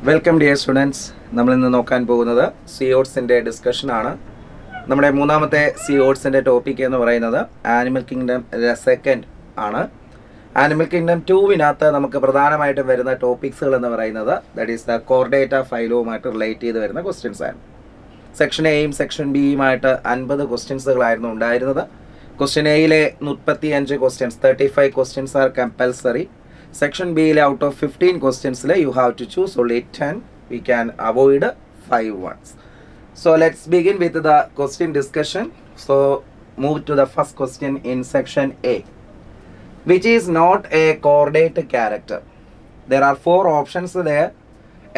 Welcome dear students. നമ്മളിന്ന് നോക്കാൻ പോകുന്നത് സിയോട്സിൻ്റെ ഡിസ്കഷനാണ്. നമ്മുടെ മൂന്നാമത്തെ സിയോട്സിൻ്റെ ടോപ്പിക് എന്ന് പറയുന്നത് ആനിമൽ കിങ്ഡം സെക്കൻഡ് ആണ്. ആനിമൽ കിങ്ഡം 2വിനകത്ത് നമുക്ക് പ്രധാനമായിട്ടും വരുന്ന ടോപ്പിക്സുകൾ എന്ന് പറയുന്നത് ദാറ്റ് ഈസ് ദ കോർഡേറ്റ ഫൈലോവുമായിട്ട് റിലേറ്റ് ചെയ്ത് വരുന്ന ക്വസ്റ്റ്യൻസ് ആണ്. സെക്ഷൻ എയും സെക്ഷൻ ബിയുമായിട്ട് 50 ക്വസ്റ്റ്യൻസുകളായിരുന്നു ഉണ്ടായിരുന്നത്. ക്വസ്റ്റ്യൻ എയിലെ 35 questions 35 questions are compulsory. Section B out of 15 questions you have to choose only 10. We can avoid 5 ones. So let's begin with the question discussion. So move to the first question in section A. Which is not a coordinate character? There are 4 options there.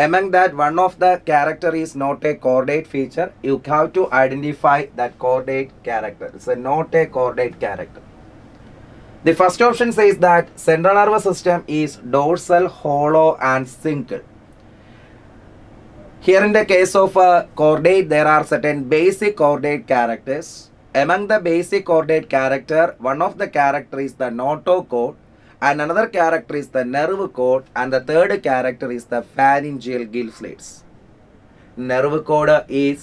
Among that, one of the character is not a coordinate feature. You have to identify that coordinate character. It's not a coordinate character. The first option says that central nervous system is dorsal, hollow and single. Here in the case of chordate, there are certain basic chordate characters. Among the basic chordate character, one of the character is the notochord and another character is the nerve cord and the third character is the pharyngeal gill slits. Nerve cord is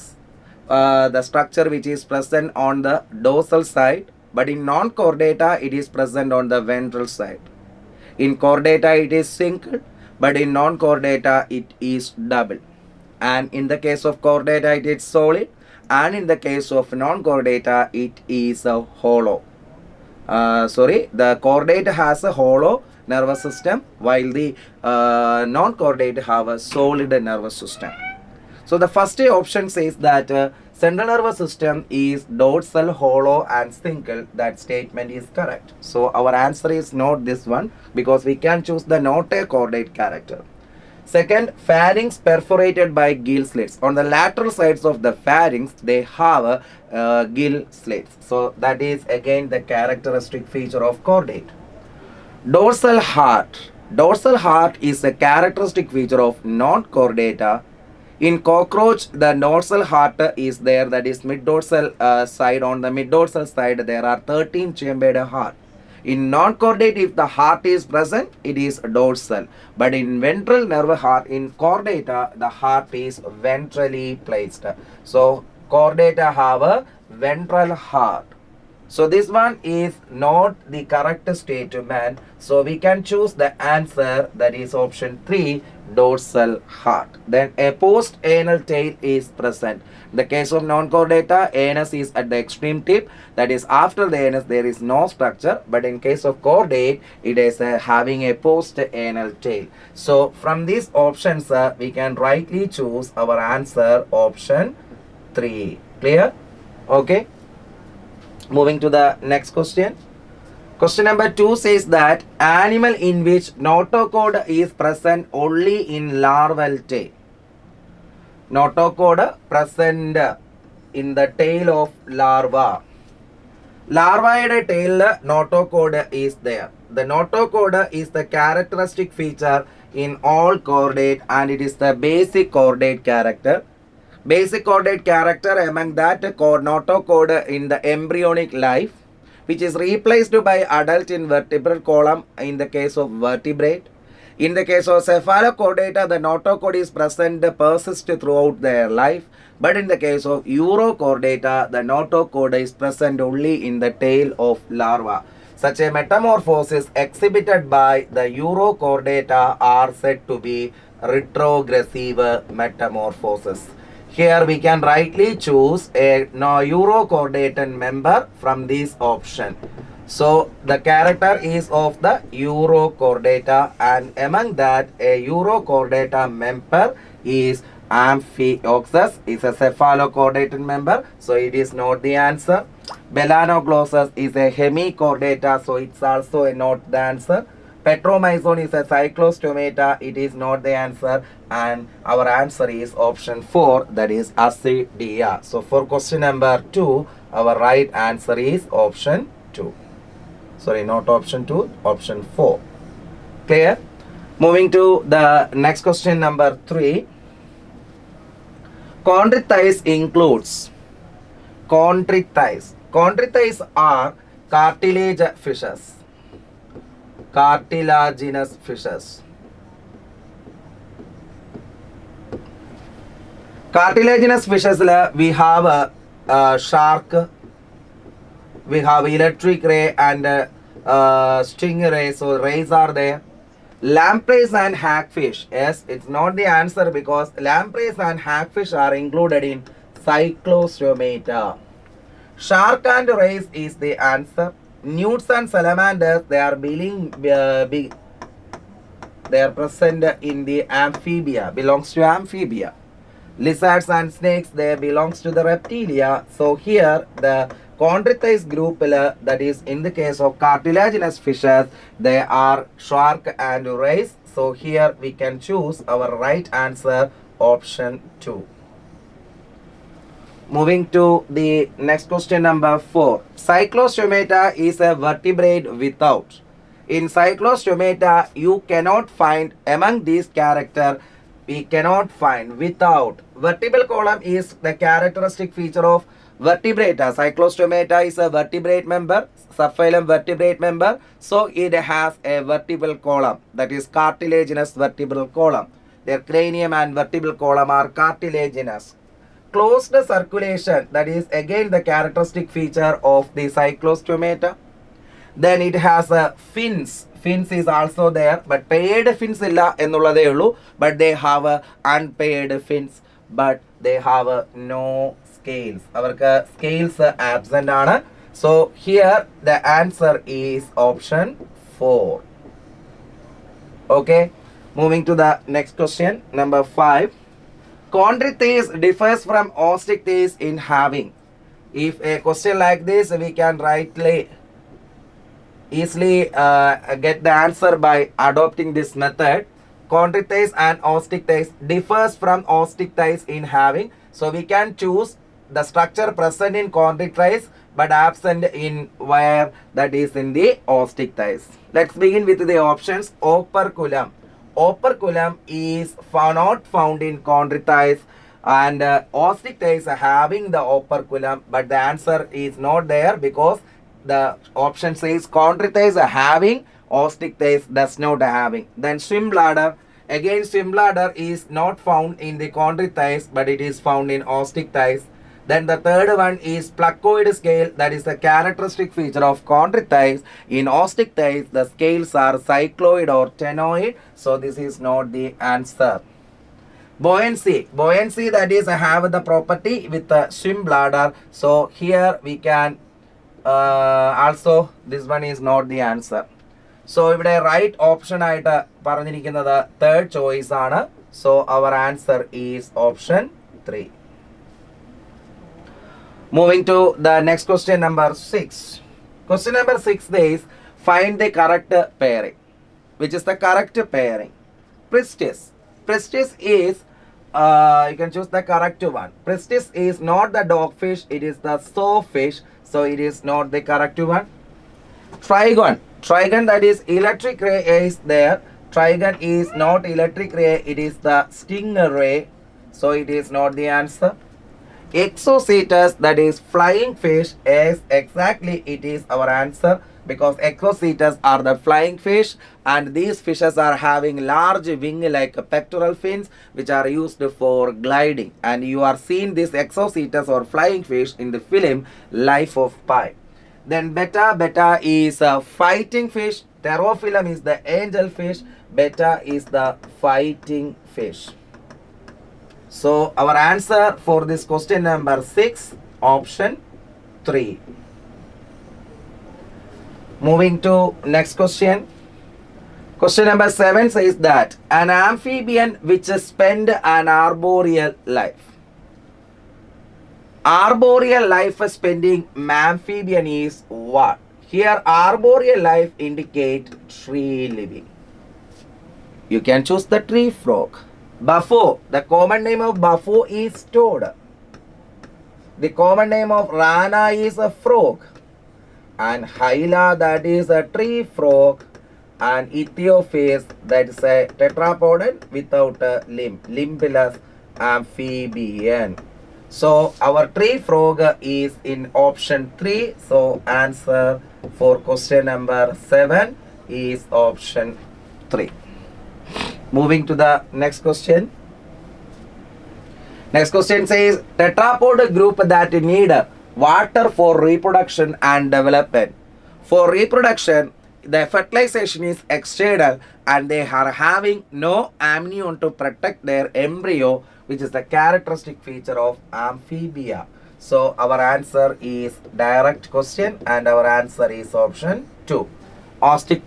the structure which is present on the dorsal side. But in non-chordata, it is present on the ventral side. In chordata, it is single, but in non-chordata, it is double. And in the case of chordata, it is solid, and in the case of non-chordata, it is a hollow. The chordate has a hollow nervous system, while the non-chordate have a solid nervous system. So the first option says that central nervous system is dorsal, hollow and single. That statement is correct. So our answer is not this one because we can choose the not a chordate character. Second, pharynx perforated by gill slits. On the lateral sides of the pharynx, they have gill slits. So that is again the characteristic feature of chordate. Dorsal heart. Dorsal heart is a characteristic feature of non-chordata. In cockroach, the dorsal heart is there, that is mid-dorsal side. On the mid-dorsal side, there are 13 chambered heart. In non-chordate, if the heart is present, it is dorsal. But in ventral nerve heart, in chordata, the heart is ventrally placed. So, chordata have a ventral heart. So, this one is not the correct statement. So, we can choose the answer, that is option 3, dorsal heart. Then a post-anal tail is present. In the case of non-chordata, anus is at the extreme tip. That is after the anus there is no structure. But in case of chordate, it is having a post-anal tail. So from these options, we can rightly choose our answer option 3. Clear? Okay. Moving to the next question. Question number 2 says that animal in which notochord is present only in larval tail. Notochord present in the tail of larva. Larvaയുടെ tail notochord is there. The notochord is the characteristic feature in all chordate and it is the basic chordate character. Basic chordate character among that notochord in the embryonic life, which is replaced by adult in vertebral column in the case of vertebrate. In the case of cephalochordata, the notochord is present, persist throughout their life. But in the case of urochordata, the notochord is present only in the tail of larva. Such a metamorphosis exhibited by the urochordata are said to be retrogressive metamorphosis. Here we can rightly choose a urochordaton member from this option. So the character is of the urochordata and among that a urochordata member is Amphioxus, is a cephalochordaton member. So it is not the answer. Melanoglossus is a hemichordata, so it's also not the answer. Petromyzon is a cyclostomata, it is not the answer, and our answer is option 4, that is Acidia. So for question number 2, our right answer is option 2. Sorry, not option 2, option 4. Clear? Moving to the next question number 3. Chondrichthyes includes. Chondrichthyes. Chondrichthyes are cartilage fishes. Cartilaginous fishes. Cartilaginous fishes, we have a shark, we have electric ray and stingray, so rays are there. Lampreys and hagfish, yes, it's not the answer because lampreys and hagfish are included in cyclostomata. Shark and rays is the answer. Newts and salamanders, they are they are present in the amphibia, belongs to amphibia. Lizards and snakes, they belongs to the reptilia. So here the chondrichthyes group, that is in the case of cartilaginous fishes, they are shark and rays. So here we can choose our right answer, option 2. Moving to the next question, number 4. Cyclostomata is a vertebrate without. In cyclostomata, you cannot find among these characters, we cannot find without. Vertebral column is the characteristic feature of vertebrata. Cyclostomata is a vertebrate member, subphylum vertebrate member. So it has a vertebral column, that is cartilaginous vertebral column. Their cranium and vertebral column are cartilaginous. Closed circulation, that is again the characteristic feature of the cyclostomata. Then it has a fins. Fins is also there, but paired fins illa ennullade ullu, but they have a unpaired fins, but they have no scales. Avarku scales absent aanu. So here the answer is option 4. Okay, moving to the next question, number 5. Chondrichthyes differs from osteichthyes in having. If a question like this, we can easily get the answer by adopting this method. Chondrichthyes and osteichthyes differs from osteichthyes in having. So we can choose the structure present in chondrichthyes but absent in where, that is in the osteichthyes. Let's begin with the options. Operculum. Operculum is not found in chondrichthyes, and osteichthyes having the operculum, but the answer is not there because the option says chondrichthyes having, osteichthyes does not having. Then swim bladder. Again, swim bladder is not found in the chondrichthyes, but it is found in osteichthyes. Then the third one is placoid scale, that is a characteristic feature of chondrichthyes. In osteichthyes, the scales are cycloid or ctenoid, so this is not the answer. Buoyancy. Buoyancy, that is have the property with the swim bladder, so here we can also, this one is not the answer. So if the right option ആയിട്ട് പറഞ്ഞിരിക്കുന്നത് third choice ആണ്. So our answer is option 3. Moving to the next question, number 6. Question number 6 is find the correct pairing. Which is the correct pairing? Pristis. Pristis is, you can choose the correct one. Pristis is not the dogfish, it is the sawfish. So it is not the correct one. Trigon. Trigon, that is electric ray is there. Trigon is not electric ray, it is the stingray. So it is not the answer. Exocetus, that is flying fish, is exactly it is our answer because exocetus are the flying fish and these fishes are having large wing like pectoral fins which are used for gliding, and you are seeing this exocetus or flying fish in the film Life of Pi. Then betta is a fighting fish. Pterophyllum is the angel fish. Betta is the fighting fish. So our answer for this question number 6, option 3. Moving to next question. Question number 7 says that an amphibian which spend an arboreal life. Arboreal life spending amphibian is what? Here arboreal life indicate tree living. You can choose the tree frog. Buffo. The common name of buffo is toad. The common name of rana is a frog. And hyla, that is a tree frog. And Ethiophis, that is a tetrapodon without a limb. Limbless amphibian. So our tree frog is in option 3. So answer for question number 7 is option 3. Moving to the next question. Next question says tetrapod group that need water for reproduction and development. For reproduction, the fertilization is external and they are having no amnion to protect their embryo, which is the characteristic feature of amphibia. So our answer is direct question and our answer is option 2. Ostrich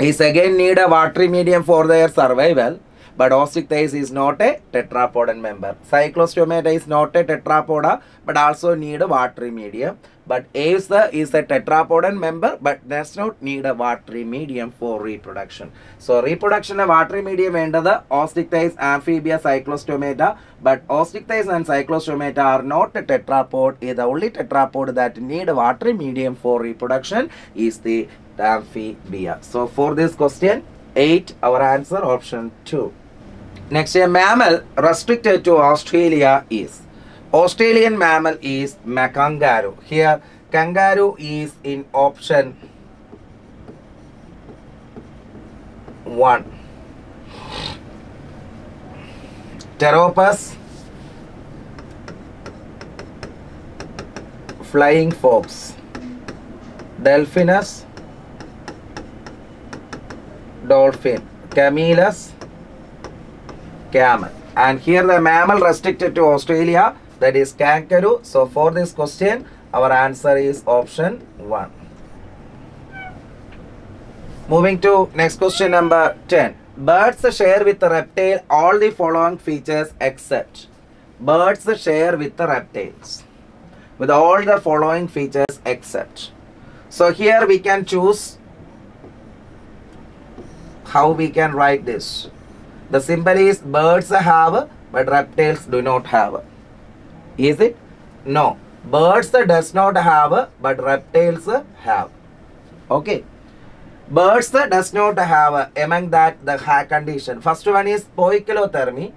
is again need a watery medium for their survival, but Ostrich is not a tetrapodon member. Cyclostomata is not a tetrapoda but also need a watery medium. But Aves is a tetrapodon member but does not need a watery medium for reproduction. So reproduction a watery medium ended the Ostrich, amphibia, cyclostomata, but Ostrich and cyclostomata are not a tetrapod. The only tetrapod that need a watery medium for reproduction is the amphibia. So for this question 8, our answer option 2. Next, a mammal restricted to Australia is Australian mammal is kangaroo. Here kangaroo is in option 1. Pteropus, flying fox, Delphinus, dolphin, Camelus, camel. And here the mammal restricted to Australia, that is kangaroo. So for this question our answer is option 1. Moving to next question number 10. Birds share with the reptile all the following features except. Birds share with the reptiles with all the following features except. So here we can choose how we can write this. The symbol is birds have but reptiles do not have. Is it? No. Birds does not have but reptiles have. Okay. Birds does not have among that the condition. First one is poikilothermy.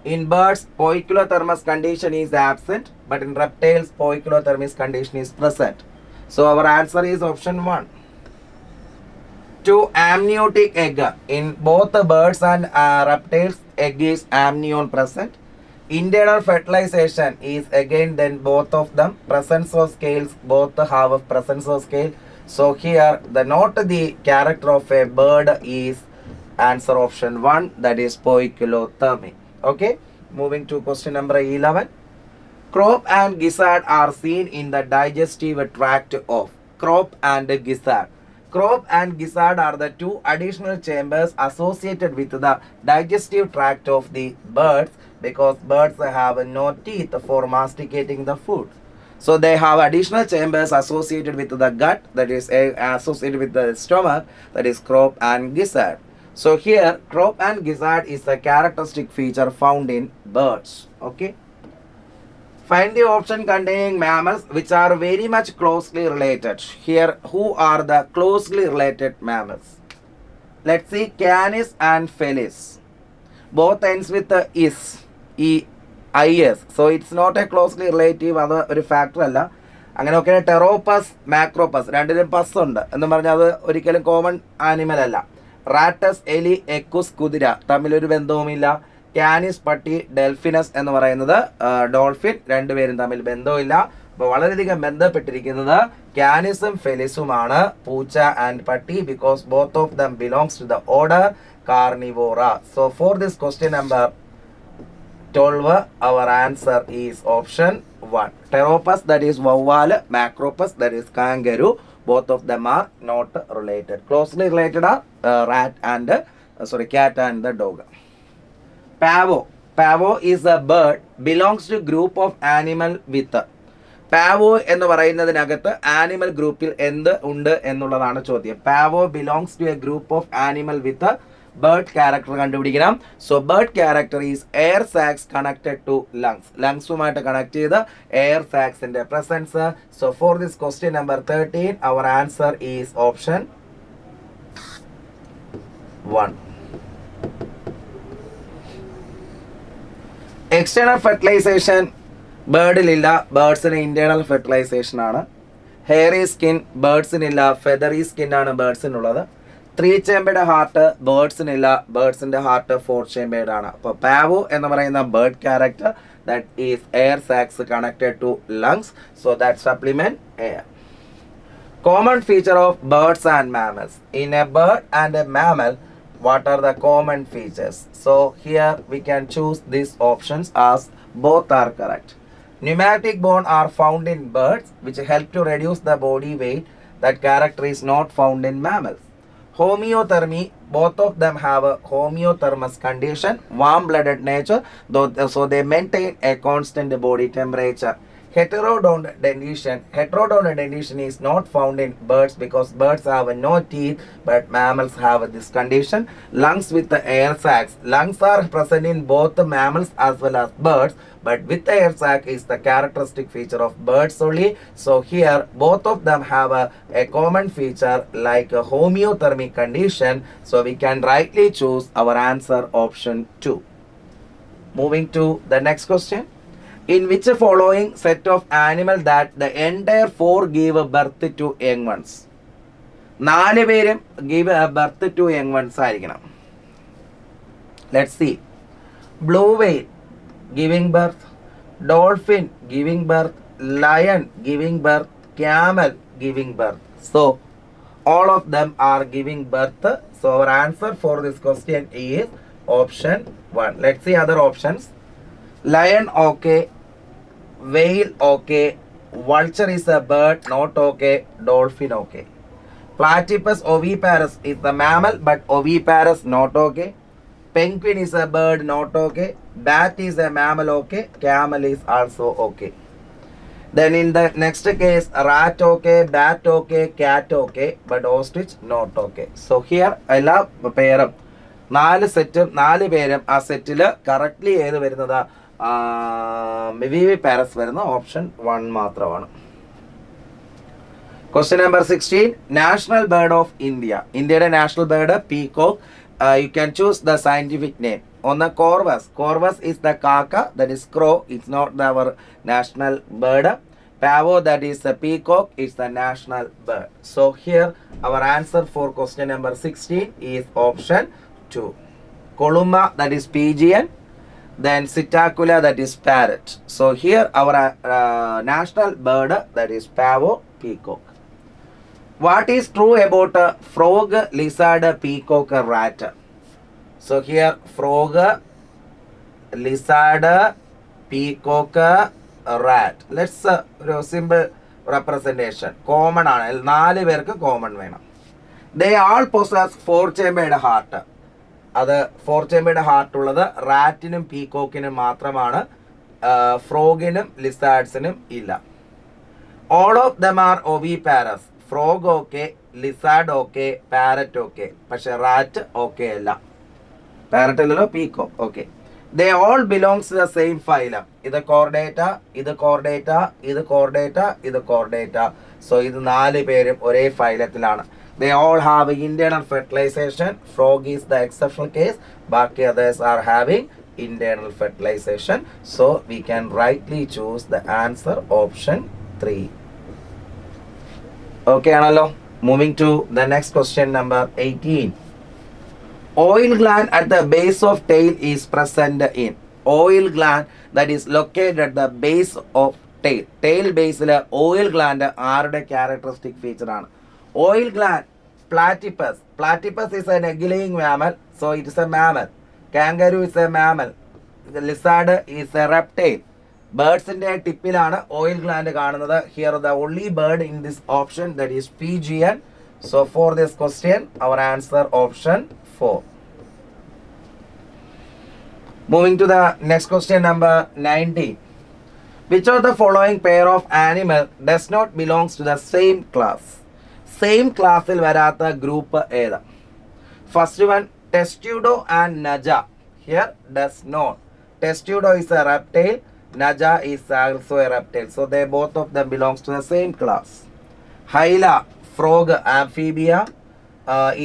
In birds poikilothermous condition is absent, but in reptiles poikilothermous condition is present. So our answer is option 1. 2. Amniotic egg. In both the birds and reptiles egg is amnion present. Internal fertilization is again then both of them. Presence of scales, both have a presence of scale. So here the not the character of a bird is answer option 1, that is poikilothermy. Okay, moving to question number 11. Crop and gizzard are seen in the digestive tract of. Crop and gizzard. Crop and gizzard are the 2 additional chambers associated with the digestive tract of the birds, because birds have no teeth for masticating the food. So they have additional chambers associated with the gut, that is associated with the stomach, that is crop and gizzard. So here crop and gizzard is a characteristic feature found in birds. Okay. Find the option containing mammals which are very much closely related. Here, who are the closely related mammals? Let's see, Canis and Felis. Both ends with the is, is. So it's not a closely relative other factor alla. അങ്ങനെ ഒക്കെ ടെറോപ്പസ് മാക്രോപ്പസ് രണ്ടിലും പസ് ഉണ്ട് എന്ന് പറഞ്ഞാൽ അത് ഒരിക്കലും common animal അല്ല. റാറ്റസ്, എലി, എക്കുസ്, കുതിര തമ്മിലൊരു ബന്ധവുമില്ല. കാനിസ് പട്ടി, ഡെൽഫിനസ് എന്ന് പറയുന്നത് ഡോൾഫിൻ, രണ്ടുപേരും തമ്മിൽ ബന്ധമില്ല. അപ്പോൾ വളരെയധികം ബന്ധപ്പെട്ടിരിക്കുന്നത് കാനിസും ഫെലിസുമാണ്, പൂച്ച ആൻഡ് പട്ടി, because both of them belongs to the order Carnivora. So for this question number 12 our answer is option 1. Pteropus, that is vowal, macropus, that is kangaroo, both of them are not related. Closely related are cat and the dog. Pavo. Pavo is a bird belongs to group of animal with. Pavo എന്ന് പറയുന്നതിനകത്ത് animal ഗ്രൂപ്പിൽ എന്ത് ഉണ്ട് എന്നുള്ളതാണ് ചോദ്യം. Pavo belongs to a group of animal with a bird character കണ്ടുപിടിക്കണം. So bird character is air sacs connected to lungs. ലങ്സുമായിട്ട് connect ചെയ്ത് air സാക്സിന്റെ presence. So for this question number 13 our answer is option 1. External fertilization ബേർഡിലില്ല, ബേർഡ്സിന് internal fertilization ആണ്. Hairy skin ബേർഡ്സിനില്ല, feathery skin ആണ് ബേർഡ്സിനുള്ളത്. 3-chambered ഹാർട്ട് ബേർഡ്സിനില്ല, ബേർഡ്സിൻ്റെ ഹാർട്ട് 4-chambered ആണ്. അപ്പോൾ പാവോ എന്ന് പറയുന്ന bird character that is air sacs connected to lungs, so that supplement air. Common feature of birds and mammals. In a bird and a mammal, what are the common features? So here we can choose these options as both are correct. Pneumatic bone are found in birds, which help to reduce the body weight. That character is not found in mammals. Homeothermy, both of them have a homeothermous condition, warm-blooded nature, so they maintain a constant body temperature. Heterodont dentition is not found in birds because birds have no teeth, but mammals have this condition. Lungs with the air sacs. Lungs are present in both the mammals as well as birds, but with the air sac is the characteristic feature of birds only. So here both of them have a common feature like a homeothermic condition. So we can rightly choose our answer option 2. Moving to the next question. In which following set of animal that the entire 4 give birth to young ones? 4 പേരും give birth to young ones ആയിരിക്കണം. Let's see. Blue whale giving birth, dolphin giving birth, lion giving birth, camel giving birth. So all of them are giving birth. So our answer for this question is option 1. Let's see other options. Lion okay, whale okay, vulture is a bird not okay, dolphin okay. Platypus oviparous is the mammal but oviparous not okay. Penguin is a bird not okay. Bat is a mammal okay, camel is also okay. Then in the next case, rat okay, bat okay, cat okay, but ostrich not okay. So here I love പേരും 4 സെറ്റും 4 പേരും ആ സെറ്റിൽ correctly ഏത് വരുന്നത് Viviparous വരുന്ന option 1 മാത്രമാണ്. Question number 16. National bird of India. ഇന്ത്യയുടെ national bird peacock. You can choose the scientific name. On the corvus. Corvus is the kaka, that is crow. It's not our national bird. Pavo, that is the peacock, is the national bird. So here our answer for question number 16 is option 2. Columba, that is pigeon. Then Psittacula, that is parrot. So here our national bird, that is pavo, peacock. What is true about frog, lizard, peacock, rat? So here frog, lizard, peacock, rat. Let's simple representation. Common ആണ് 4 പേർക്ക് common വേണം. They all possess 4-chambered heart. അത് 4-chambered heart ഉള്ളത് റാറ്റിനും പീകോക്കിനും മാത്രമാണ്, ഫ്രോഗിനും ലിസാർഡ്സിനും ഇല്ല. All of them are oviparous. Frog okay, lizard okay, parrot okay, പക്ഷെ റാറ്റ് ഓക്കെ അല്ല. പാരറ്റ് അല്ലല്ലോ, peacock okay. They all belongs to the same phylum. ഇത് കോർഡേറ്റ, ഇത് കോർഡേറ്റ, ഇത് കോർഡേറ്റ, ഇത് കോർഡേറ്റ. സോ ഇത് 4 പേരും ഒരേ ഫൈലത്തിലാണ്. They all have internal fertilization. Frog is the exceptional case. Baki others are having internal fertilization. So we can rightly choose the answer option 3. Okay, Analo. Moving to the next question number 18. Oil gland at the base of tail is present in. Oil gland that is located at the base of tail. Tail base oil gland ആരുടെ characteristic feature ആണ്? Oil gland, platypus. Platypus is an egg-laying mammal, so it is a mammal. Kangaroo is a mammal. The lizard is a reptile. Birds in the tipilana oil gland കാണുന്നത്. Here the only bird in this option, that is pigeon. So for this question, our answer option 4. Moving to the next question number 19. Which of the following pair of animal does not belongs to the same class? Same classil varatha group ഏതാ? First one, testudo and naja. Here does not. Testudo is a reptile, naja is also a reptile. So they both of them belongs to the same class. Hyla, frog, amphibia.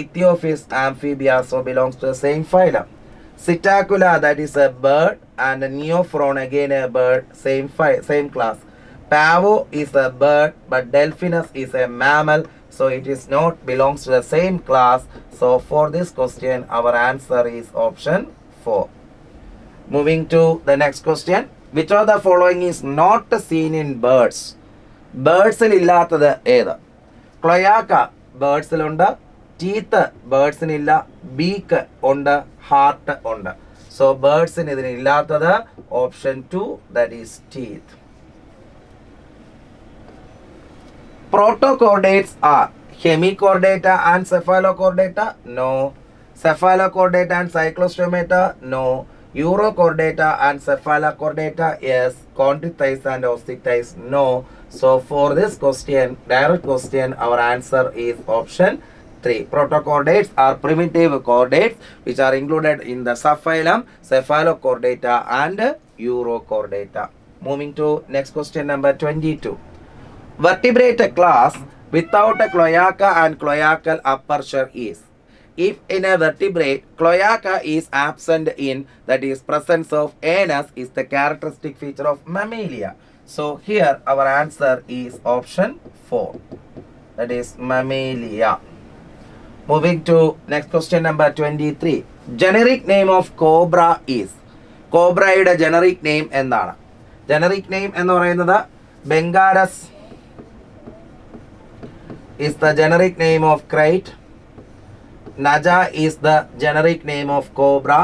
Ethiophis, amphibia, so belongs to the same phylum. Psittacula, that is a bird, and Neophron, again a bird, same class. Pavo is a bird, but Delphinus is a mammal. So it is not belongs to the same class. So for this question, our answer is option 4. Moving to the next question. Which of the following is not seen in birds? ബേർഡ്സിൽ ഇല്ലാത്തത് ഏത്? Cloaca ബേർഡ്സിലുണ്ട്, teeth ബേർഡ്സിനില്ല, beak ഉണ്ട്, heart ഉണ്ട്. So ബേർഡ്സിന് ഇതിനില്ലാത്തത് option 2, that is teeth. Protochordates are hemichordata and cephalochordata? No. Cephalochordata and cyclostomata? No. Urochordata and cephalochordata? Yes. Chondrichthyes and osteochthyes? No. So for this question, direct question, our answer is option 3. Protochordates are primitive chordates which are included in the subphylum Cephalochordata and Urochordata. Moving to next question number 22. Vertebrate class without a cloaca and cloacal aperture is. If in a vertebrate cloaca is absent in, that is presence of anus is the characteristic feature of mammalia. So here our answer is option 4, that is mammalia. Moving to next question number 23. Generic name of cobra is. Cobra യുടെ generic name എന്താണ്? Generic name എന്ന് പറയുന്നത് Bengalus is the generic name of kite. Naja is the generic name of cobra.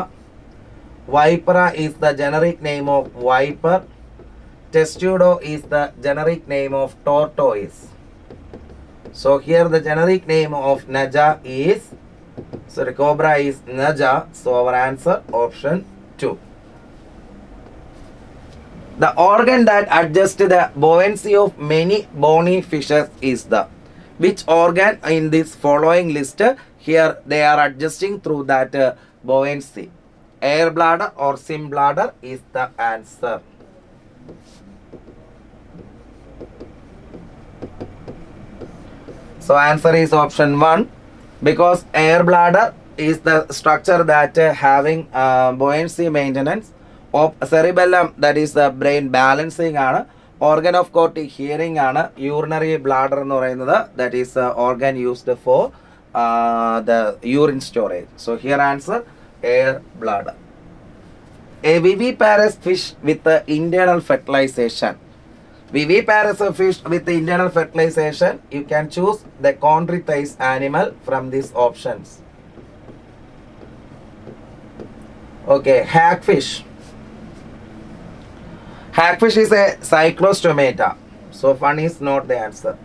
Vipera is the generic name of viper. Testudo is the generic name of tortoise. So here the generic name of Naja is, sorry, cobra is Naja. So our answer option 2. The organ that adjusts the buoyancy of many bony fishes is the. Which organ in this following list? Here they are adjusting through that buoyancy. Air bladder or sim bladder is the answer. So answer is option 1, because air bladder is the structure that having buoyancy maintenance of cerebellum, that is the brain balancing ആണ്. Organ of court hearing ആണ്. Urinary bladder എന്ന് പറയുന്നത്, that is organ used for the urine storage. So here answer air bladder. A viviparous fish with internal fertilization. Viviparous fish with internal fertilization, you can choose the chondrichthyes animal from these options. Okay, hagfish. Hagfish is a cyclostomata. So 1 is not the answer.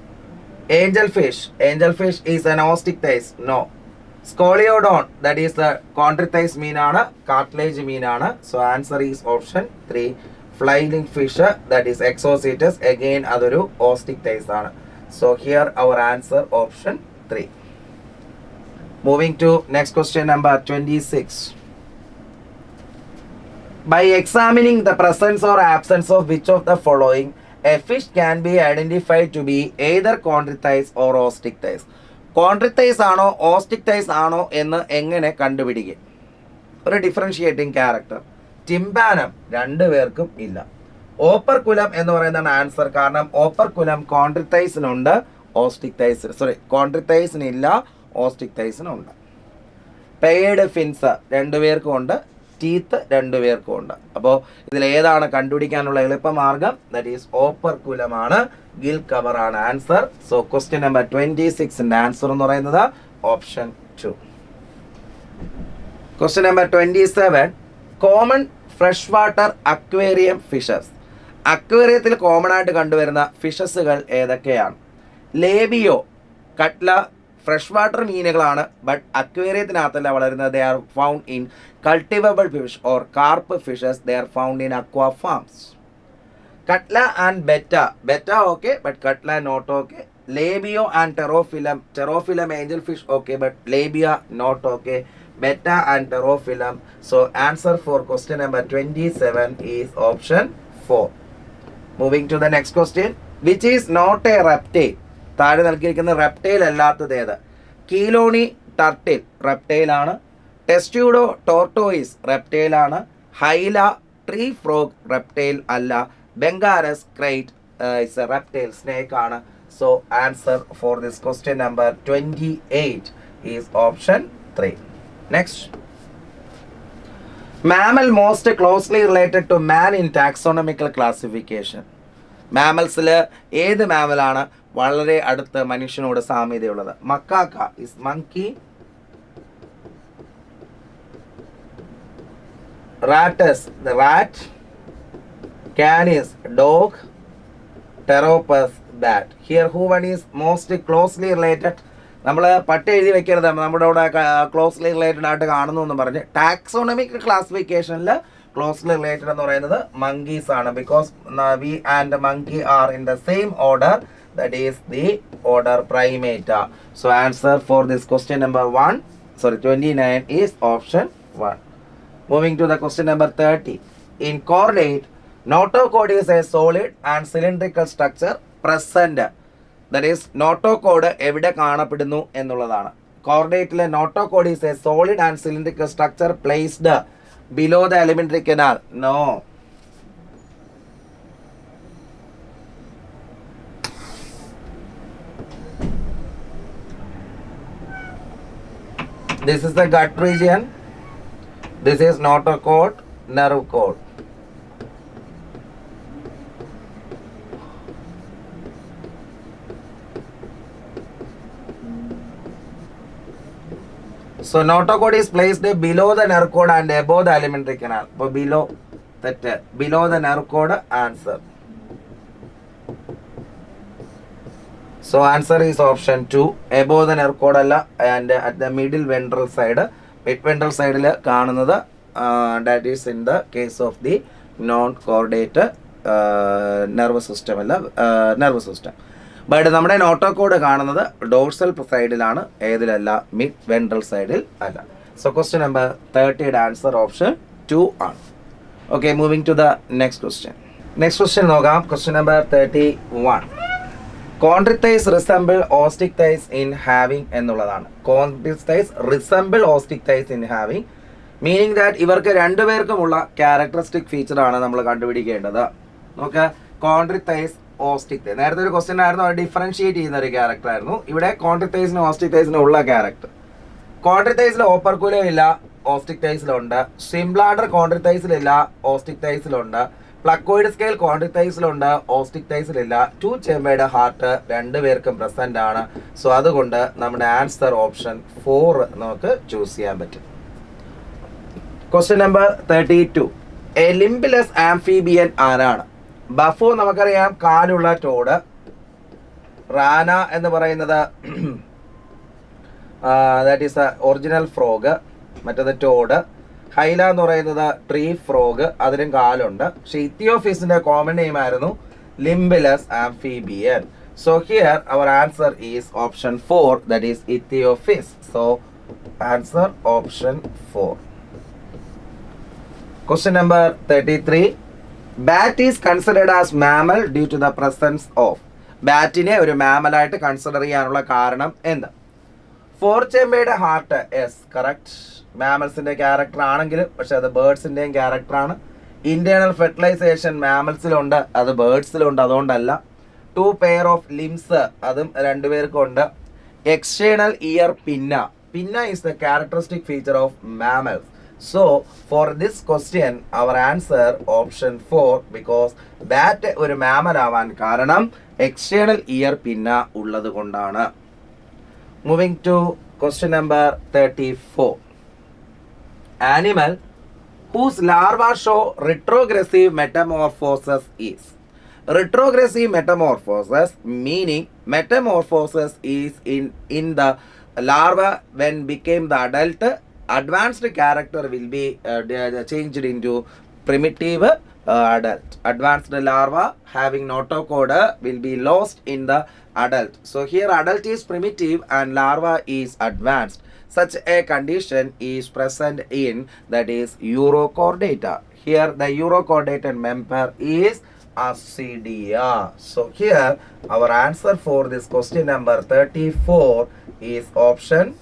Angelfish. Angelfish is an osteochthyes. No. Scoliodon, that is the chondrichthyes mean ആണ്, cartilage mean ആണ്. So answer is option 3. Flying fish, that is Exocetus, again അതൊരു osteochthyes ആണ്. So here our answer option 3. Moving to next question number 26. By examining the presence or absence of which of the following, a fish can be identified to be either chondrichthyes or osteochthyes. Chondrichthyes ആണോ osteochthyes ആണോ എന്ന് എങ്ങനെ കണ്ടുപിടിക്കും? ഒരു differentiating character. ടിംബാനം രണ്ടുപേർക്കും ഇല്ല. ഓപ്പർകുലം എന്ന് പറയുന്നതാണ് ആൻസർ. കാരണം ഓപ്പർകുലം കോൺട്രിത്തൈസിനുണ്ട്, ഓസ്റ്റിക്തൈസിന്, സോറി, കോൺട്രിത്തൈസിനില്ല, ഓസ്റ്റിക്തൈസിനുണ്ട്. പെയ്ഡ് ഫിൻസ് രണ്ടുപേർക്കും ഉണ്ട്, ടീത്ത് രണ്ടുപേർക്കും ഉണ്ട്. അപ്പോൾ ഇതിൽ ഏതാണ് കണ്ടുപിടിക്കാനുള്ള എളുപ്പമാർഗം? ദാറ്റ് ഈസ് ഓപ്പർകുലമാണ്, ഗിൽ കവർ ആണ് ആൻസർ. സോ ക്വസ്റ്റ്യൻ നമ്പർ 26ന്റെ ആൻസർ എന്ന് പറയുന്നത് option 2. Question number 27. Common fresh water aquarium fishes. അക്വേറിയത്തിൽ കോമൺ ആയിട്ട് കണ്ടുവരുന്ന ഫിഷസുകൾ ഏതൊക്കെയാണ്? ലേബിയോ, കട്ല, ഫ്രഷ് വാട്ടർ മീനുകളാണ്. ബട്ട് അക്വേറിയത്തിനകത്തല്ല വളരുന്നത്. They are found in cultivable fish or carp fishes. They are found in aqua farms. Catla and betta. Betta okay, but catla not okay. Labeo and pterophyllum. Pterophyllum angel fish okay, but labeo not okay. Betta and Pterophyllum. So answer for question number 27 is option 4. Moving to the next question. Which is not a reptile? താഴെ നൽകിയിരിക്കുന്ന reptile അല്ലാത്തത് ഏത്? കീലോണി turtle reptile ആണ്. ടെസ്റ്റ്യൂഡോ tortoise reptile ആണ്. ഹൈല tree frog reptile അല്ല. ബംഗാരസ് ക്രൈറ്റ് is a reptile, snake ആണ്. So answer for this question number 28 is option 3. Next. Mammal most closely related to man in taxonomical classification. മാമൽസിൽ ഏത് മാമലാണ് വളരെ അടുത്ത് മനുഷ്യനോട് സാമ്യതയുള്ളത്? Macaca is monkey, rattus the rat, canis dog, pteropus bat. Here who one is most closely related? നമ്മൾ പട്ട് എഴുതി വെക്കരുത്, നമ്മുടെ ഇവിടെ ക്ലോസ്ലി റിലേറ്റഡ് ആയിട്ട് കാണുന്നു എന്ന് പറഞ്ഞ്. ടാക്സോണമിക് ക്ലാസിഫിക്കേഷനിൽ ക്ലോസ്ലി റിലേറ്റഡ് എന്ന് പറയുന്നത് മങ്കീസ് ആണ്. Because we and monkey are in the same order, that is the order primate. So answer for this question number 29 is option 1. Moving to the question number 30. In chordate, notochord is a solid and cylindrical structure present. That is notochord എവിടെ കാണപ്പെടുന്നു എന്നുള്ളതാണ്. കോർഡേറ്റിലെ notochord is a solid and cylindrical structure placed below the alimentary canal. No. This is the gut region. This is notochord, nerve cord. So notochord is placed below the nerve cord and above the alimentary canal. So below the nerve cord answer. So answer is option 2. Above the nerve cord alla and at the middle ventral side. Mid ventral side il കാണുന്നത് that is in the case of the non-chordate nervous system alla nervous system. But നമ്മുടെ notochord കാണുന്നത് dorsal സൈഡിലാണ്, ഏതിലല്ല? Mid ventral സൈഡിൽ അല്ല. So question number 30യുടെ answer option 2 ആണ്. Okay, moving to the next question. Next question നോക്കാം. Question number 31. Chondrichthyes resemble osteichthyes in having എന്നുള്ളതാണ്. Chondrichthyes resemble osteichthyes in having, meaning that ഇവർക്ക് രണ്ടുപേർക്കുമുള്ള characteristic ഫീച്ചറാണ് നമ്മൾ കണ്ടുപിടിക്കേണ്ടത്. നോക്കുക, കോൺട്രിത്തൈസ് ഓസ്റ്റിക് തൈസ്. നേരത്തെ ഒരു ക്വസ്റ്റ്യൻ ആയിരുന്നു, അത് ഡിഫറൻഷിയേറ്റ് ചെയ്യുന്ന ഒരു ക്യാരക്ടർ ആയിരുന്നു. ഇവിടെ കോൺട്രിത്തൈസിനും ഓസ്റ്റിക് തൈസിനും ഉള്ള ക്യാരക്ടർ. കോൺട്രിത്തൈസിൽ ഓപ്പർക്കുലം ഇല്ല, ഓസ്റ്റിക് തൈസിലുണ്ട്. സിംബ്ലാഡർ കോൺട്രിത്തൈസിലില്ല, ഓസ്റ്റിക് തൈസിലുണ്ട്. പ്ലക്കോയിഡ് സ്കെയിൽ കോൺട്രിത്തൈസിലുണ്ട്, ഓസ്റ്റിക് തൈസിലില്ല. 2 ചേമ്പേർഡ് ഹാർട്ട് രണ്ടുപേർക്കും പ്രസന്റ് ആണ്. സോ അതുകൊണ്ട് നമ്മുടെ ആൻസർ ഓപ്ഷൻ 4 നമുക്ക് ചൂസ് ചെയ്യാൻ പറ്റും. Question number 32. A limbless amphibian ആരാണ്? ബഫോ നമുക്കറിയാം, കാലുള്ള ടോഡ്. റാന എന്ന് പറയുന്നത് ദാറ്റ് ഈസ് ഒറിജിനൽ ഫ്രോഗ്, മറ്റേത് ടോഡ്. ഹൈല എന്ന് പറയുന്നത് ട്രീ ഫ്രോഗ്, അതിനും കാലുണ്ട്. പക്ഷെ ഇത്തിയോഫിസിന്റെ കോമൺ നെയിം ആയിരുന്നു limbless amphibian. So here our answer is option 4, that is ichthyophis. So answer option 4. Question number 33. Bat is considered as mammal due to the presence of. ബാറ്റിനെ ഒരു മാമലായിട്ട് consider ചെയ്യാനുള്ള കാരണം എന്താ? 4 chambered heart. Yes, correct. മാമൽസിന്റെ character ആണെങ്കിലും, പക്ഷെ അത് ബേർഡ്സിന്റെയും ക്യാരക്ടറാണ്. ഇന്റേണൽ ഫെർട്ടിലൈസേഷൻ മാമൽസിലുണ്ട്, അത് ബേർഡ്സിലുണ്ട്, അതുകൊണ്ടല്ല. 2 പെയർ ഓഫ് ലിംസ്, അതും രണ്ടുപേർക്കും ഉണ്ട്. എക്സ്റ്റേണൽ ഇയർ പിന്ന. പിന്ന is the characteristic feature of mammals. So for this question our answer option 4, because bat ഒരു മാമൽ ആവാൻ കാരണം എക്സ്റ്റേണൽ ഇയർ പിന്ന ഉള്ളത് കൊണ്ടാണ്. Moving to question number 34. Animal whose larva show retrogressive metamorphosis is. Retrogressive metamorphosis meaning metamorphosis is in the larva when became the adult. Advanced character will be changed into primitive adult. Advanced larva having notochord will be lost in the adult. So here adult is primitive and larva is advanced. Such a condition is present in, that is, Urochordata. Here the Urochordated member is Ascidia. So here our answer for this question number 34 is option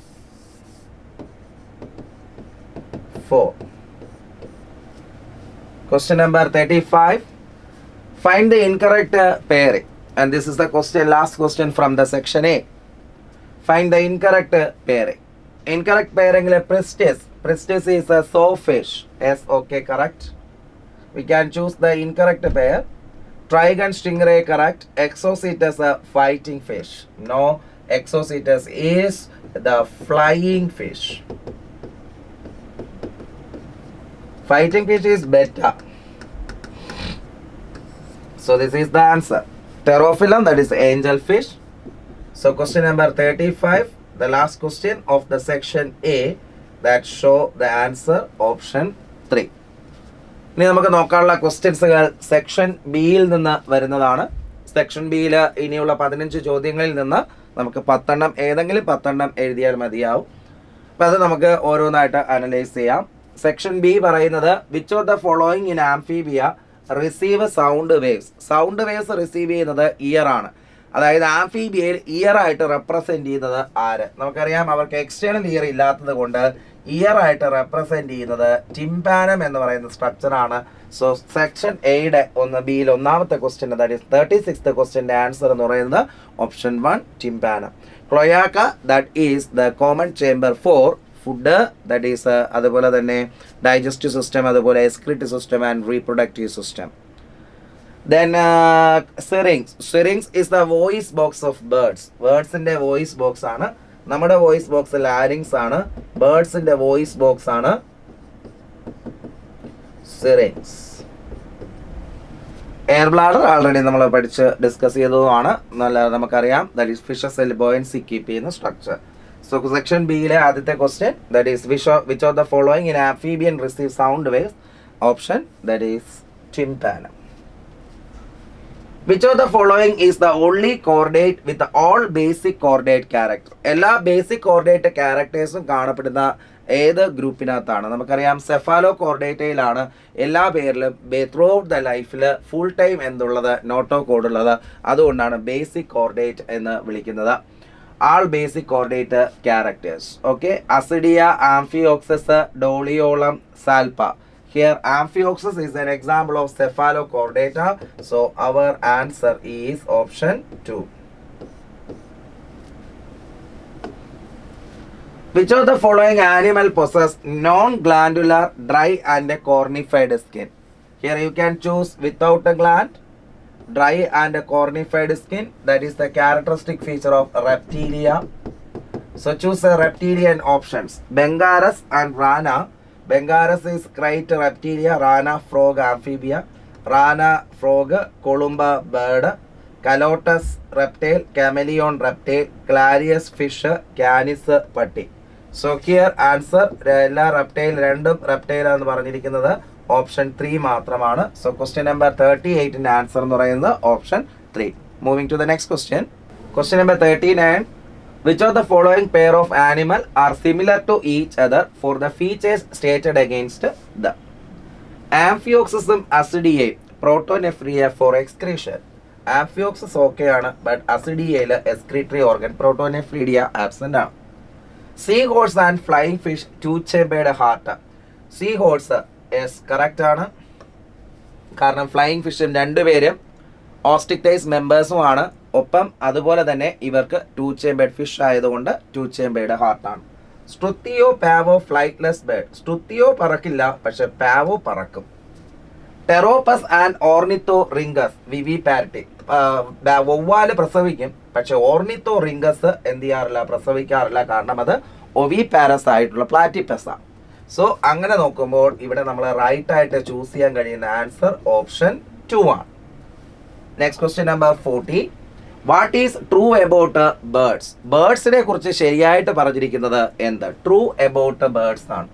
4. Question number 35. Find the incorrect pairing. And this is the question, last question from the section A. Find the incorrect pairing. Incorrect pairing is Prestes. Prestes is a sawfish. Yes, okay, correct. We can choose the incorrect pair. Trigon stingray, correct. Exocetus a fighting fish. No, Exocetus is the flying fish. Fighting fish is better. So this is the answer. Pterophyllum, that is angelfish. So question number 35, the last question of the section A, that show the answer option 3. ഇനി നമുക്ക് നോക്കാനുള്ള ക്വസ്റ്റ്യൻസുകൾ section ബിയിൽ നിന്ന് വരുന്നതാണ്. Section ബിയിൽ ഇനിയുള്ള 15 ചോദ്യങ്ങളിൽ നിന്ന് നമുക്ക് 10 ഏതെങ്കിലും 10 എഴുതിയാൽ മതിയാവും. അപ്പം അത് നമുക്ക് ഓരോന്നായിട്ട് അനലൈസ് ചെയ്യാം. സെക്ഷൻ ബി പറയുന്നത് which of the following in amphibia receive sound waves. Sound waves receive ചെയ്യുന്നത് ഇയർ ആണ്. അതായത് ആംഫീബിയയിൽ ഇയർ ആയിട്ട് റെപ്രസെൻറ്റ് ചെയ്യുന്നത് ആര്? നമുക്കറിയാം അവർക്ക് എക്സ്റ്റേണൽ ഇയർ ഇല്ലാത്തത് കൊണ്ട് ഇയർ ആയിട്ട് റെപ്രസെൻറ്റ് ചെയ്യുന്നത് ടിംപാനം എന്ന് പറയുന്ന സ്ട്രക്ചറാണ്. സോ സെക്ഷൻ എയുടെ ബിയിൽ ഒന്നാമത്തെ ക്വസ്റ്റ്യൻ, ദാറ്റ് ഈസ് 36th ക്വസ്റ്റ്യൻ്റെ ആൻസർ എന്ന് പറയുന്നത് option 1 tympanum. Cloaca, that is the common chamber for food, that is അതുപോലെ തന്നെ ഡൈജസ്റ്റീവ് സിസ്റ്റം, അതുപോലെ excretory system and reproductive system. Then syrinx. Syrinx is the voice box of birds. Birdsന്റെ voice box ആണ്. നമ്മുടെ voice box larynx ആണ്. Birdsന്റെ voice box ആണ് syrinx. Air bladder already നമ്മൾ പഠിച്ച് ഡിസ്കസ് ചെയ്തതുമാണ്. നല്ല നമുക്കറിയാം that is fishes cell buoyancy keep ചെയ്യുന്ന സ്ട്രക്ചർ. സോ സെക്ഷൻ ബിയിലെ ആദ്യത്തെ question, that is which of the following in amphibian receive sound waves. Option that is tympanum. Which of the following is the only chordate with all basic chordate character? എല്ലാ basic chordate ക്യാരക്ടേഴ്സും കാണപ്പെടുന്ന ഏത് ഗ്രൂപ്പിനകത്താണ്? നമുക്കറിയാം സെഫാലോ കോർഡേറ്റയിലാണ് എല്ലാ പേരിലും ത്രൂ ഔട്ട് ദ ലൈഫിൽ ഫുൾ ടൈം എന്നുള്ളത് നോട്ടോ കോഡ് ഉള്ളത്. അതുകൊണ്ടാണ് ബേസിക് കോർഡേറ്റ് എന്ന് വിളിക്കുന്നത്. All basic chordate characters. Okay, ascidia, amphioxus, doliolum, salpa. Here Amphioxus is an example of cephalochordata. So our answer is option 2. Which of the following animal possess non-glandular, dry and cornified skin? Here you can choose without a gland, dry and cornified skin. That is the characteristic feature of reptilia. So choose the reptilian options. Bengarus and Rana. Bengarus is crate reptilia, Rana frog amphibia, Rana frog columba bird, Calotus reptile, chameleon reptile, Clarius fish, Canis patti. So here answer എല്ലാ reptile രണ്ടും reptile എന്ന് പറഞ്ഞിരിക്കുന്നത് option 3 മാത്രമാണ്. So question number 38 ന്റെ answer എന്ന് പറയുന്നത് option 3. Moving to the next question. Question number 39. Which of the following pair of animal are similar to each other for the features stated against them? Amphioxusum acidiae, protonephria for excretion. Amphioxus okay ആണ്, but acidiae excretory organ protonephridia absent ആണ്. Seahorse and flying fish two-chambered heart. Seahorse yes correct ആണ്, കാരണം flying ഫിഷും രണ്ടുപേരും ഓസ്റ്റിക്ടൈസ് മെമ്പേഴ്സും ആണ്. ഒപ്പം അതുപോലെ തന്നെ ഇവർക്ക് 2 ചേമ്പേർഡ് ഫിഷ് ആയതുകൊണ്ട് 2 ചേമ്പേർഡ് ഹാർട്ടാണ്. സ്ട്രുത്തിയോ പാവോ ഫ്ലൈറ്റ്ലെസ് ബേർഡ്. സ്ട്രുത്തിയോ പറക്കില്ല, പക്ഷെ പാവോ പറക്കും. ടെറോപ്പസ് ആൻഡ് ഓർണിത്തോ റിംഗസ് വിവി പാരറ്റി. വവ്വാല് പ്രസവിക്കും, പക്ഷെ ഓർണിത്തോ റിംഗസ് എന്ത് ചെയ്യാറില്ല, പ്രസവിക്കാറില്ല. കാരണം അത് ഒവി പാരസ് ആയിട്ടുള്ള പ്ലാറ്റിപ്പസ് ആണ്. സോ അങ്ങനെ നോക്കുമ്പോൾ ഇവിടെ നമ്മൾ റൈറ്റ് ആയിട്ട് ചൂസ് ചെയ്യാൻ കഴിയുന്ന ആൻസർ ഓപ്ഷൻ 2 ആണ്. Next question number 40. What is true about birds? ബേർഡ്സിനെ കുറിച്ച് ശരിയായിട്ട് പറഞ്ഞിരിക്കുന്നത് എന്ത്? ട്രൂ അബൌട്ട് ബേർഡ്സ് ആണ്.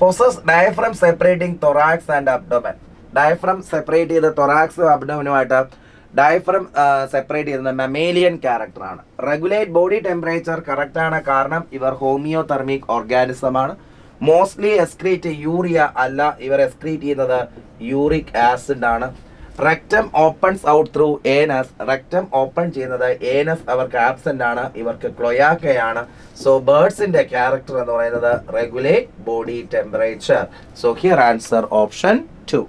Possess diaphragm separating thorax and abdomen. Diaphragm separate ചെയ്ത് തൊറാക്സും അബ്ഡോമനുമായിട്ട് ഡയഫ്രം സെപ്പറേറ്റ് ചെയ്യുന്ന മെമേലിയൻ ക്യാരക്ടറാണ്. റെഗുലേറ്റ് ബോഡി ടെമ്പറേച്ചർ കറക്റ്റ് ആണ്, കാരണം ഇവർ ഹോമിയോതെർമിക് ഓർഗാനിസം ആണ്. മോസ്റ്റ്ലി എക്സ്ക്രീറ്റ് യൂറിയ അല്ല, ഇവർ എക്സ്ക്രീറ്റ് ചെയ്യുന്നത് യൂറിക് ആസിഡ് ആണ്. Rectum opens out through anus. Rectum open ചെയ്യുന്നത് ഏനസ് അവർക്ക് ആബ്സെന്റ് ആണ്, ഇവർക്ക് ക്ലോയാക്കയാണ്. സോ ബേർഡ്സിന്റെ ക്യാരക്ടർ എന്ന് പറയുന്നത് regulate body temperature. So here answer option 2.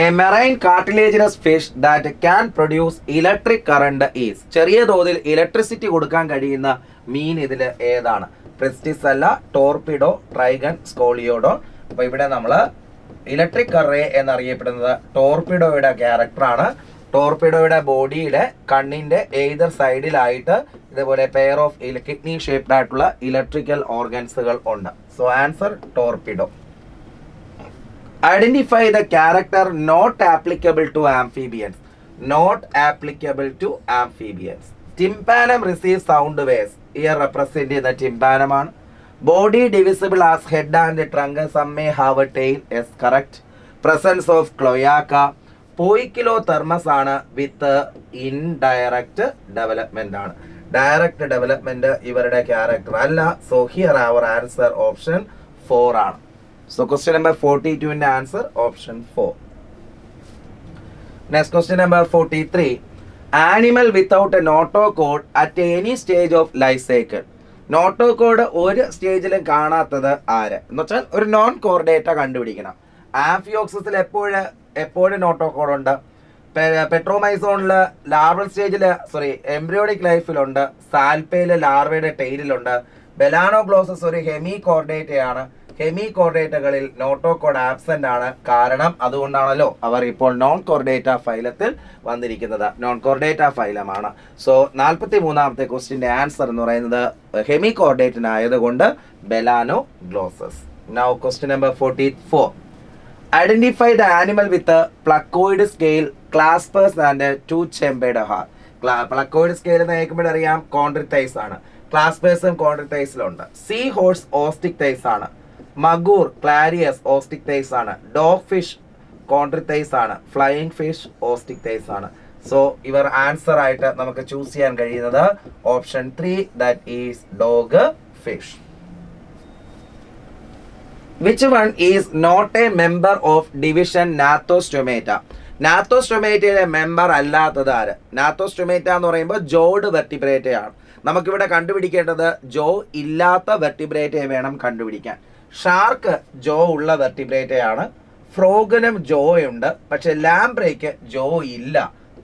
A marine cartilaginous fish that can produce electric current is. ചെറിയ തോതിൽ ഇലക്ട്രിസിറ്റി കൊടുക്കാൻ കഴിയുന്ന മീൻ ഇതിൽ ഏതാണ്? പ്രിസ്റ്റിസല്ല, ടോർപിഡോ, ട്രൈഗൺ, സ്കോളിയോഡോ. അപ്പോൾ ഇവിടെ നമ്മൾ ഇലക്ട്രിക് കറേ എന്നറിയപ്പെടുന്നത് ടോർപിഡോയുടെ ക്യാരക്ടറാണ്. ടോർപിഡോയുടെ ബോഡിയുടെ കണ്ണിൻ്റെ ഏതർ സൈഡിലായിട്ട് ഇതേപോലെ പെയർ ഓഫ് കിഡ്നി ഷേപ്ഡ് ആയിട്ടുള്ള ഇലക്ട്രിക്കൽ ഓർഗൻസുകൾ ഉണ്ട്. So answer torpedo. Identify the character not applicable to amphibians. Not applicable to amphibians. Tympanum receives sound waves. Here representing the tympanum ആണ്. Body divisible as head and trunk. Some may have a tail. Yes, correct. Presence of cloaca. Poikilothermus ആണ് with indirect development ആണ്. Direct development ഇവരുടെ character അല്ല. So here our answer option 4 ആണ്. So question number 42 in the answer option 4. Next question number 43. Animal without a notochord at any stage of life cycle. Notochord ഒരു സ്റ്റേജിലും കാണാത്തത് ആര് എന്ന് വെച്ചാൽ ഒരു നോൺ കോർഡേറ്റ കണ്ടുപിടിക്കണം. ആംഫിയോക്സിസിൽ എപ്പോഴും നോട്ടോകോഡ് ഉണ്ട്. പെട്രോമൈസോണിൽ ലാർവൽ സ്റ്റേജിൽ എംബ്രിയോണിക് ലൈഫിലുണ്ട്. സാൽപ്പയിൽ ലാർവയുടെ ടെയിലുണ്ട്. ബെലാനോഗ്ലോസസ് ഒരു ഹെമി കോർഡേറ്റയാണ്. ഹെമി കോർഡേറ്റകളിൽ നോട്ടോകോഡ് ആബ്സെന്റ് ആണ്. കാരണം അതുകൊണ്ടാണല്ലോ അവർ ഇപ്പോൾ നോൺ കോർഡേറ്റ ഫൈലത്തിൽ വന്നിരിക്കുന്നത്. നോൺ കോർഡേറ്റ ഫൈലമാണ്. സോ 43ാമത്തെ ക്വസ്റ്റിന്റെ ആൻസർ എന്ന് പറയുന്നത് ഹെമി കോർഡേറ്റനായതുകൊണ്ട് balanoglossus. Now question number 44. Identify the animal with a placoid scale, claspers and a two-chambered heart. Placoid scale എന്ന് കേൾക്കുമ്പോൾ അറിയാം കോൺട്രിത്തൈസ് ആണ്. ക്ലാസ്പേഴ്സും കോൺട്രിത്തൈസിലുണ്ട്. സീ ഹോഴ്സ് ഓസ്റ്റിക് തൈസ് ആണ്. മഗൂർ ക്ലാരിയസ് ഓസ്റ്റിക് തൈസ് ആണ്. ഡോഗ് ഫിഷ് കോൺട്രിത്തൈസ് ആണ്. ഫ്ലൈയിങ് ഫിഷ് ഓസ്റ്റിക് തൈസ് ആണ്. സോ ഇവർ ആൻസർ ആയിട്ട് നമുക്ക് ചൂസ് ചെയ്യാൻ കഴിയുന്നത് option 3 that is dog fish. Which one is not a member of division Gnathostomata? നാത്തോസ്റ്റൊമേറ്റയുടെ മെമ്പർ അല്ലാത്തത് ആര്? നാത്തോസ്റ്റൊമേറ്റ എന്ന് പറയുമ്പോൾ ജോഡ് വെർട്ടിബ്രേറ്റ ആണ്. നമുക്കിവിടെ കണ്ടുപിടിക്കേണ്ടത് ജോ ഇല്ലാത്ത വെർട്ടിബ്രേറ്റയെ വേണം കണ്ടുപിടിക്കാൻ. ഷാർക്ക് ജോ ഉള്ള വെർട്ടിബ്രേറ്റയാണ്. ഫ്രോഗിനും ജോ ഉണ്ട്, പക്ഷെ ലാംബ്രയ്ക്ക് ജോ ഇല്ല.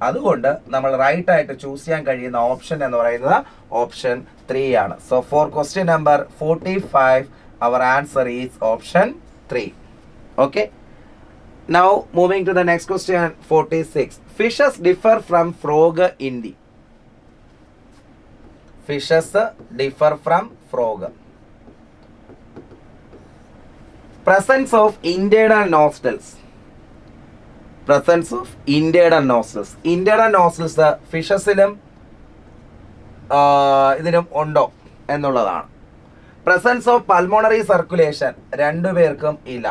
അതുകൊണ്ട് നമ്മൾ റൈറ്റ് ആയിട്ട് ചൂസ് ചെയ്യാൻ കഴിയുന്ന ഓപ്ഷൻ എന്ന് പറയുന്നത് ഓപ്ഷൻ 3 ആണ്. So for question number 45 our answer is option 3. Okay. Now moving to the next question 46. Fishes differ from frog in the. Fishes differ from frog. Presence of internal nostrils. Presence of internal nostrils. Internal nostrils ഫിഷസിലും ഇതിനും ഉണ്ടോ എന്നുള്ളതാണ്. Presence of pulmonary circulation രണ്ടുപേർക്കും ഇല്ല.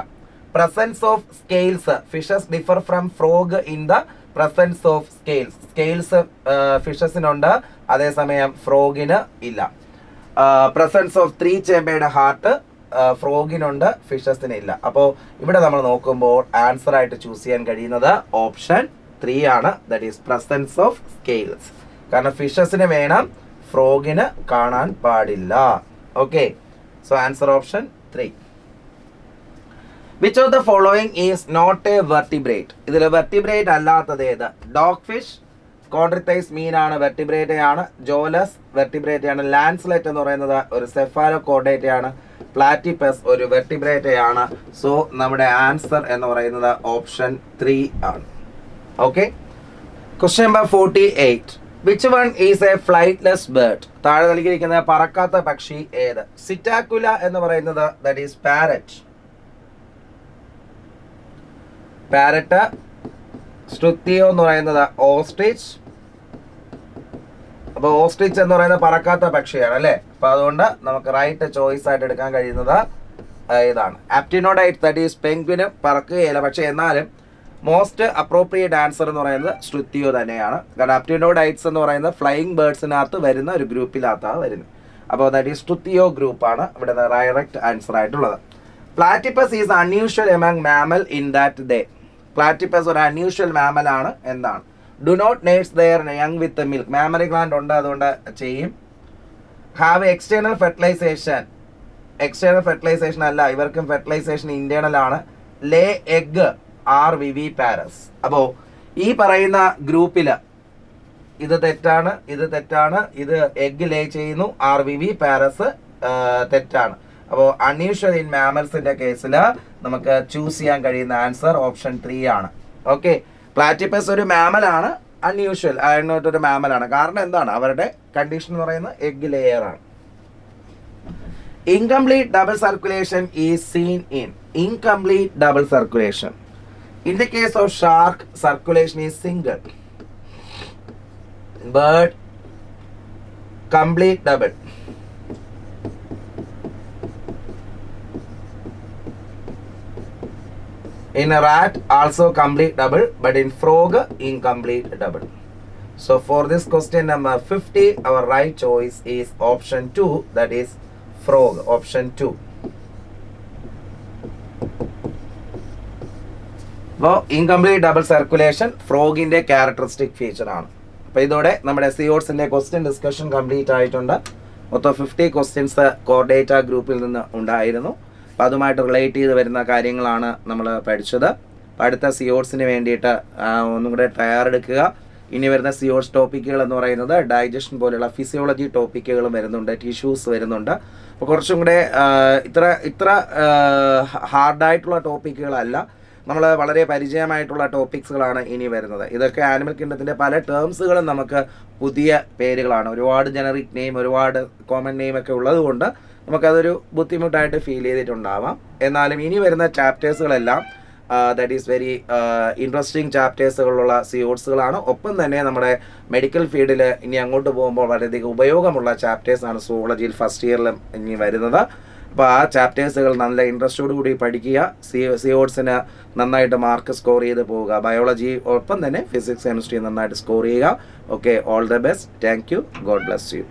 Presence of scales fishes differ from frog in the presence of scales. Scales ഫിഷസിനുണ്ട്, അതേസമയം ഫ്രോഗിന് ഇല്ല. പ്രസൻസ് ഓഫ് 3 ചേമ്പേർഡ് ഹാർട്ട് ഫ്രോഗിനുണ്ട്, ഫിഷസിന് ഇല്ല. അപ്പോൾ ഇവിടെ നമ്മൾ നോക്കുമ്പോൾ ആൻസർ ആയിട്ട് ചൂസ് ചെയ്യാൻ കഴിയുന്നത് ഓപ്ഷൻ 3 ആണ്. That is presence of scales. കാരണം ഫിഷസിന് വേണം, ഫ്രോഗിന് കാണാൻ പാടില്ല. Okay. So answer option 3. Which of the following is not a vertebrate? ഇതിൽ വെർട്ടിബ്രേറ്റ് അല്ലാത്തത് ഏത്? ഡോഗ് ഫിഷ് കോൺട്രിത്തൈസ് മീനാണ്, വെർട്ടിബ്രേറ്റ് ആണ്. ജോലസ് വെർട്ടിബ്രേറ്റ് ആണ്. ലാൻസ്ലെറ്റ് എന്ന് പറയുന്നത് ഒരു സെഫാലോ കോർഡേറ്റ് ആണ്. പ്ലാറ്റിപ്പസ് ഒരു വെർട്ടിബ്രേറ്റ് ആണ്. സോ നമ്മുടെ ആൻസർ എന്ന് പറയുന്നത് ഓപ്ഷൻ 3 ആണ്. Okay. Question number 48. Which one is a flightless bird? താഴെ നൽകിയിരിക്കുന്ന പറക്കാത്ത പക്ഷി ഏത്? സിറ്റാക്കുല എന്ന് പറയുന്നത് ദാറ്റ് ഈസ് പാരറ്റ്. പാരറ്റ്. സ്ട്രുത്തിയോ എന്ന് പറയുന്നത് ഓസ്ട്രിച്ച്. അപ്പോൾ ഓസ്ട്രിച്ച് എന്ന് പറയുന്നത് പറക്കാത്ത പക്ഷിയാണ് അല്ലേ? അപ്പോൾ അതുകൊണ്ട് നമുക്ക് റൈറ്റ് ചോയ്സ് ആയിട്ട് എടുക്കാൻ കഴിയുന്നത് ഇതാണ്. ആപ്റ്റിനോഡൈറ്റ് ദാറ്റ് ഈസ് പെൻഗ്വിനും പറക്കുകയില്ല, പക്ഷേ എന്നാലും മോസ്റ്റ് അപ്രോപ്രിയേറ്റ് ആൻസർ എന്ന് പറയുന്നത് സ്ട്രുത്തിയോ തന്നെയാണ്. കാരണം ആപ്റ്റിനോഡൈറ്റ്സ് എന്ന് പറയുന്നത് ഫ്ലൈയിങ് ബേർഡ്സിനകത്ത് വരുന്ന ഒരു ഗ്രൂപ്പിനകത്താണ് വരുന്നത്. അപ്പോൾ ദാറ്റ് ഈസ് സ്ട്രുത്തിയോ ഗ്രൂപ്പാണ് ഇവിടെ ഡയറക്റ്റ് ആൻസർ ആയിട്ടുള്ളത്. Platypus is unusual among mammal in that they. Platypus ഒരു അൺയൂഷ്വൽ മാമൽ ആണ്. എന്താണ്? Do not nurse their young with milk. Mammary gland ഉണ്ട്, അതുകൊണ്ട് ചെയ്യും. Have external fertilization. External fertilization അല്ല, ഇവർക്കും ഫെർട്ടിലൈസേഷൻ ഇന്റേണൽ ആണ്. Lay egg are viviparous. അപ്പോൾ ഈ പറയുന്ന ഗ്രൂപ്പിൽ ഇത് തെറ്റാണ്, ഇത് തെറ്റാണ്, ഇത് എഗ് ലേ ചെയ്യുന്നു, ആർ വിവി പാരസ് തെറ്റാണ്. അപ്പോൾ അൺയൂഷ്വൽ ഇൻ മാമൽസിന്റെ കേസിൽ നമുക്ക് ചൂസ് ചെയ്യാൻ കഴിയുന്ന ആൻസർ ഓപ്ഷൻ 3 ആണ്. ഓക്കെ, പ്ലാറ്റിപ്പസ് ഒരു മാമലാണ്, അൺയൂഷ്വൽ ആയിട്ടൊരു മാമലാണ്. കാരണം എന്താണ്? അവരുടെ കണ്ടീഷൻ എന്ന് പറയുന്നത് എഗ് ലെയർ ആണ്. Incomplete double circulation is seen in incomplete double circulation. In the case of shark, circulation is single, but complete double. In a rat, also complete double, but in frog, incomplete double. So for this question number 50, our right choice is option 2, that is frog, option 2. അപ്പോൾ incomplete double circulation ഫ്രോഗിൻ്റെ characteristic feature ആണ്. അപ്പോൾ ഇതോടെ നമ്മുടെ സിയോട്സിൻ്റെ question discussion complete ആയിട്ടുണ്ട്. മൊത്തം 50 questions Chordata ഗ്രൂപ്പിൽ നിന്ന് ഉണ്ടായിരുന്നു. അപ്പോൾ അതുമായിട്ട് റിലേറ്റ് ചെയ്ത് വരുന്ന കാര്യങ്ങളാണ് നമ്മൾ പഠിച്ചത്. അപ്പോൾ അടുത്ത സിയോട്സിന് വേണ്ടിയിട്ട് ഒന്നും കൂടെ തയ്യാറെടുക്കുക. ഇനി വരുന്ന സിയോട്സ് ടോപ്പിക്കുകൾ എന്ന് പറയുന്നത് ഡൈജഷൻ പോലെയുള്ള ഫിസിയോളജി ടോപ്പിക്കുകളും വരുന്നുണ്ട്, ടിഷ്യൂസ് വരുന്നുണ്ട്. അപ്പോൾ കുറച്ചും കൂടെ ഇത്ര ഹാർഡായിട്ടുള്ള ടോപ്പിക്കുകളല്ല, നമ്മൾ വളരെ പരിചയമായിട്ടുള്ള ടോപ്പിക്സുകളാണ് ഇനി വരുന്നത്. ഇതൊക്കെ ആനിമൽ കിങ്ഡത്തിൻ്റെ പല ടേംസുകളും നമുക്ക് പുതിയ പേരുകളാണ്. ഒരുപാട് ജനറിക് നെയിം, ഒരുപാട് കോമൺ നെയിം ഒക്കെ ഉള്ളതുകൊണ്ട് നമുക്കതൊരു ബുദ്ധിമുട്ടായിട്ട് ഫീൽ ചെയ്തിട്ടുണ്ടാവാം. എന്നാലും ഇനി വരുന്ന ചാപ്റ്റേഴ്സുകളെല്ലാം ദാറ്റ് ഈസ് വെരി ഇൻട്രസ്റ്റിംഗ് ചാപ്റ്റേഴ്സുകളുള്ള സിയോട്സുകളാണ്. ഒപ്പം തന്നെ നമ്മുടെ മെഡിക്കൽ ഫീൽഡിൽ ഇനി അങ്ങോട്ട് പോകുമ്പോൾ വളരെയധികം ഉപയോഗമുള്ള ചാപ്റ്റേഴ്സാണ് സുവോളജിയിൽ ഫസ്റ്റ് ഇയറിലും ഇനി വരുന്നത്. അപ്പോൾ ആ ചാപ്റ്റേഴ്സുകൾ നല്ല ഇൻട്രസ്റ്റോടു കൂടി പഠിക്കുക. സിയോട്സിന് നന്നായിട്ട് മാർക്ക് സ്കോർ ചെയ്ത് പോവുക. ബയോളജി ഒപ്പം തന്നെ ഫിസിക്സ് കെമിസ്ട്രി നന്നായിട്ട് സ്കോർ ചെയ്യുക. Okay, all the best. Thank you. God bless you.